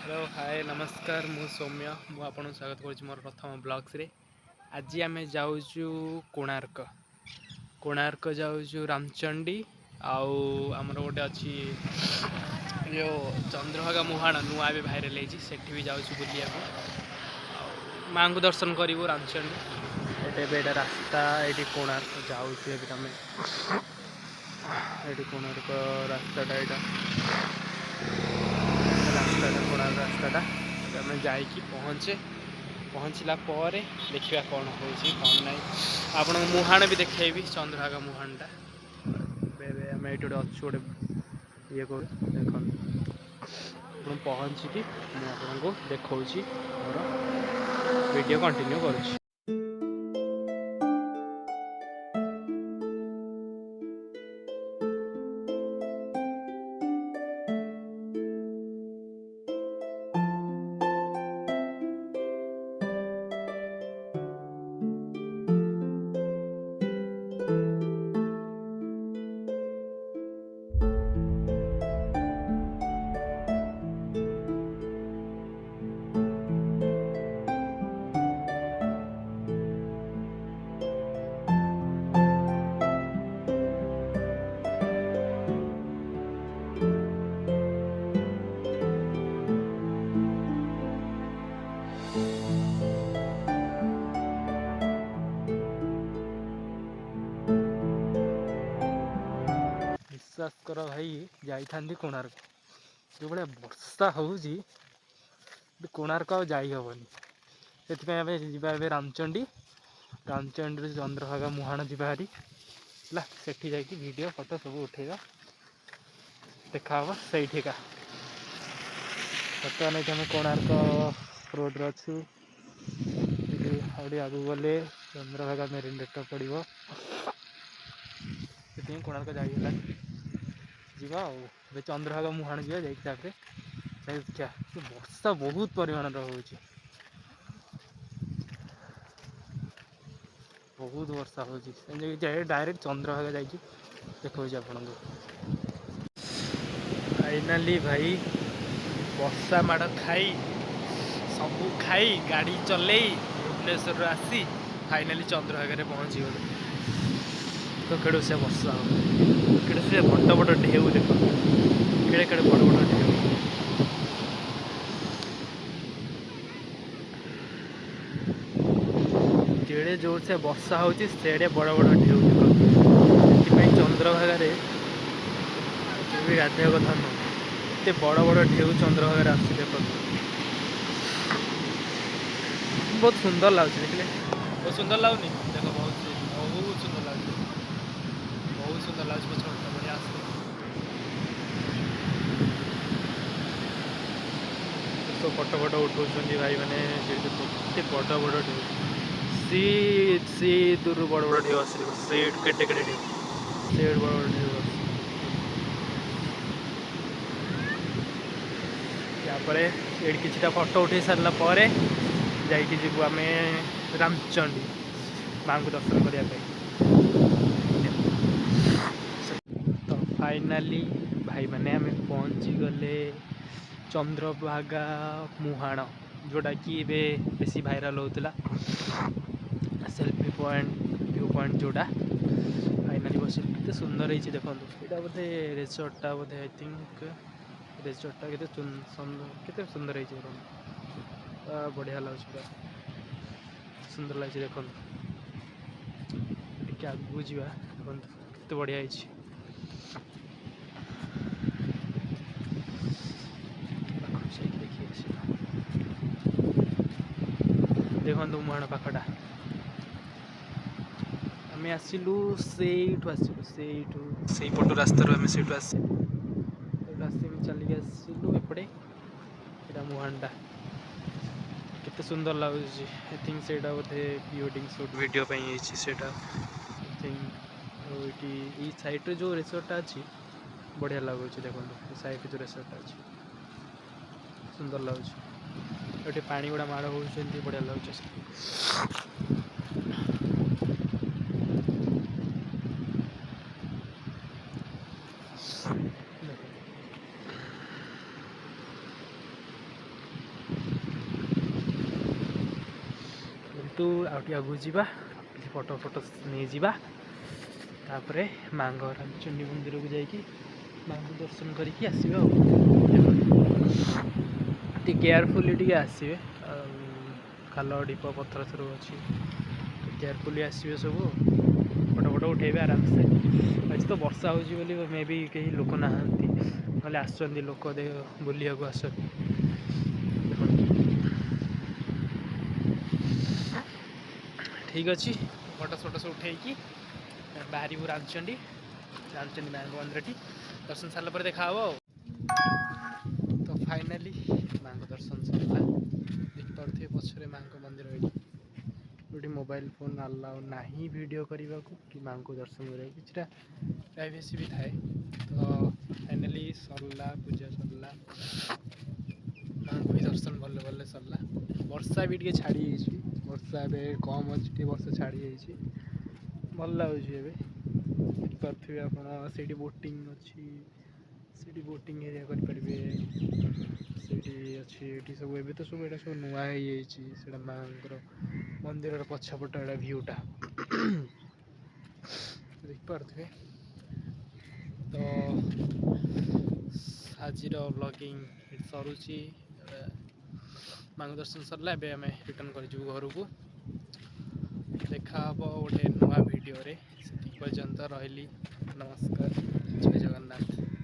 Hello hi नमस्कार मु सौम्य मु आपन स्वागत करुच्ची मोर प्रथम ब्लग्स रे। आज आम जाऊँ कोणार्क कोणार्क जाऊँ रामचंडी आमर गोटे अच्छी जो चंद्रभागा मुहाण नुआ भी भाइराल होती भी जाऊँ बुलिया माँ को दर्शन करूँ रामचंडी एटा रास्ता ये कोणार्क जाऊँ ये कोणार्क रास्ताटा यहाँ रास्ताटा कोणार्क रास्ताटा आम जाकि पहुँचला देखा कौन हो कौन ना आपण मुहाण भी देखी चंद्रभागा मुहाणटा आम ये अच्छु गोटे ये कर देख पहुँचिकी मुझे देखा मोर वीडियो कंटिन्यू करुँच। विश्वास कर भाई जाई कोणार्क जो भाया वर्षा हो कोणार्क आई हेनी से रामचंडी रामचंडी चंद्रभागा मुहाण जी बाहरी सेठी जाकि वीडियो फोटो सब उठेगा देखा से बर्तमान ये कोणार्क रोड अच्छु आगे गले चंद्रभागा मेरीन डेट पड़ो से कोणार्क जाइला जीवा चंद्रभागा मुहाण जा देखा वर्षा बहुत परिमाण बहुत वर्षा हो डायरेक्ट चंद्रभागा जाइए देखा आपन फाइनाली भाई वर्षा माड़ खाई सबू खाई गाड़ी चल भुवनेश्वर आसी फाइनाली चंद्रभागा पहुँची गले तो केड़े से वर्षा केड़े से बड़ बड़ ढेउ देख केड़े केड़े बड़ बड़ ढेउ जेड़े जोर से वर्षा हो बड़ बड़ ढेउ देख चंद्रभागा भी गाधे कथा नुह एत बड़ बड़ ढेउ चंद्रभागा आस देख बहुत सुंदर लगुच देखिए बहुत सुंदर लगुनि देख बहुत बहुत सुंदर लगुच बहुत सुंदर लगुच पछटा बढ़िया तो फोटो फोटो उठाऊँ भाई मैंने बड़ बड़ ढेउ सी दूर बड़ बड़ ढेउ आस केटे केटे ढेउ से बड़ बड़ ढेउ यापर ये किसी फोटो उठे सारा जाइए जीवु आम रामचंडी माँ को दर्शन करने तो फाइनाली भाई मैंने आम पहुँची गले चंद्रभागा मुहाण जोटा कि बेसी भाइराल होता सेल्फी पॉइंट व्यू पॉइंट जोटा फाइनाली बस के सुंदर है देखो यहाँ बोधे रिसोर्टा बोधे आई थिंक रिसोर्टा के सुंदर है बढ़िया लगे पूरा सुंदर लगे देखो टे आगू जा देखते बढ़िया देखो मुहाण पाखटा आम आसलु से पटु रास्तार आम से चलिए आसलु एपटे यहाँ मुहाणटा केते सुंदर लगुच आई थिंक से बोधे प्रीवेडिंग शूट वीडियो से ये साइड जो रिसोर्टा अच्छी बढ़िया लगुच देखो साइड जो रिसोर्टा अच्छी सुंदर लगुच ये पानी गुड़ा माड़ हो बढ़िया लगुच तु आउटी आगु जीवा फोटो फोटो नहीं जीवा तापरे मांग रामचंडी मंदिर को जाइए माँ को दर्शन करके आसवे केयरफुली टी आसवे खाल ढीप पथर थर अच्छी केयरफुली आसवे सब फोटो फोटो उठेबे आराम से आज तो वर्षा हो मे भी कहीं लोक ना आसुँच लोक बुलिया को आस ठीक अच्छे फोटो फोटो सब उठे बाहर रामचंडी रामचंडी माँ मंदिर टी दर्शन सारा देखा तो फाइनाली माँ को दर्शन सरला देखिपे पछरे माँ को मंदिर ये मोबाइल फोन अलाउ नहीं वीडियो करने को कि माँ को दर्शन करा कि प्राइवेसी भी थाए तो फाइनाली सरला पूजा सरला माँ को भी दर्शन भले भले सरला वर्षा भी टे छाड़ी वर्षा ए कम अच्छी वर्षा छाड़ी भल लगे देखिपे आप बोटिंग अच्छी बोटिंग एरिया करेंगे अच्छी सब ए तो सब सब नुआ हो माँ मंदिर पछपट एटा भ्यूटा देखिपे तो आज व्लॉगिंग सरुची माँ दर्शन सरला आम रिटर्न कर घर को देखा गोटे नुआ वीडियो रे पर्यंत रही नमस्कार जय जगन्नाथ।